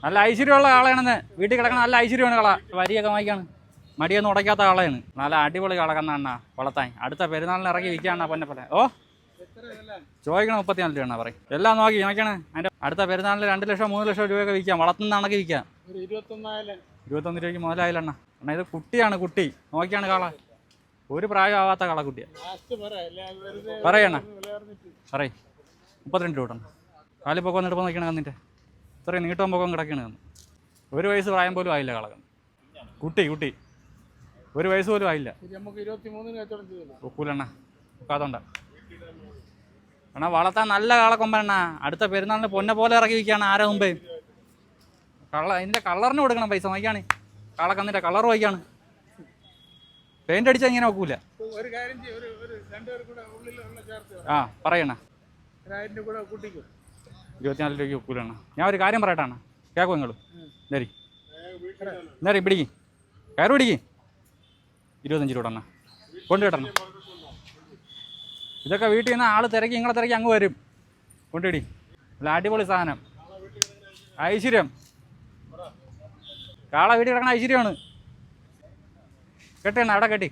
നല്ല ഐശ്വര്യമുള്ള കാളയാണെന്ന്. വീട്ടിൽ കിടക്കണ നല്ല ഐശ്വര്യമാണ് കള. വരിയൊക്കെ വാങ്ങിക്കാണ്. മടിയൊന്നും ഉടയ്ക്കാത്ത കാളയാണ്. നല്ല അടിപൊളി കളകണ്ണ വളർത്താൻ. അടുത്ത പെരുന്നാളിന് ഇറങ്ങി വിൽക്കാണ് പൊന്നപ്പനെ. ഓ ചോദിക്കണം 34 രൂപ പറയും. എല്ലാം നോക്കിയാണ് അതിൻ്റെ അടുത്ത പെരുന്നാളിന് 2 ലക്ഷം 3 ലക്ഷം രൂപയൊക്കെ വിൽക്കാം. വളർത്തുന്നതാണെങ്കിൽ വിൽക്കാം. 21 രൂപയ്ക്ക് മുതലായില്ലെണ്ണ. എന്നാ ഇത് കുട്ടിയാണ്. കുട്ടി നോക്കിയാണ് കാള. ഒരു പ്രായമാവാത്ത കളക്കുട്ടിയാണ്. പറയണ്ണ പറയും 32 രൂപ. കാലിപ്പൊക്കം ഒന്ന് എടുപ്പം നോക്കിയാണ് കന്നിട്ട്. ഇത്രയും നീട്ടവും പൊക്കം കിടക്കുകയാണ് കന്ന്. 1 വയസ്സ് പ്രായം പോലും ആയില്ല കളകന്ന്. കുട്ടി 1 വയസ്സ് പോലും ആയില്ല. ഒക്കൂലെണ്ണ ഒക്കാതുണ്ട എന്നാ വളർത്താൻ നല്ല കാളക്കൊമ്പനെണ്ണ. അടുത്ത പെരുന്നാളിന് പൊന്നെ പോലെ ഇറക്കി വയ്ക്കുകയാണ്. ആരെ മുമ്പേ ഇതിൻ്റെ കളറിന് കൊടുക്കണം പൈസ. നോക്കിയാണ് കാളക്കന്നിൻ്റെ കളർ വായിക്കാണ്. പെയിൻ്റ് അടിച്ചാൽ ഇങ്ങനെ ഒക്കൂല. ആ പറയണ 24 രൂപയ്ക്ക് ഒക്കൂലാണ്. ഞാൻ ഒരു കാര്യം പറയട്ടാണ്. കേൾക്കും നിങ്ങൾ നേരി പിടിക്കും കയറ് പിടിക്കും. 25 രൂപ എണ്ണ കൊണ്ടു കിട്ടണം. ഇതൊക്കെ വീട്ടിൽ നിന്ന് ആൾ തിരക്കി നിങ്ങളെ തിരക്കി അങ്ങ് വരും. കൊണ്ടുപിടി. നല്ല അടിപൊളി സാധനം. ഐശ്വര്യം കാള വീട്ടിൽ കിടക്കണ ഐശ്വര്യമാണ്. കെട്ടിയണ്ണ അവിടെ കെട്ടി.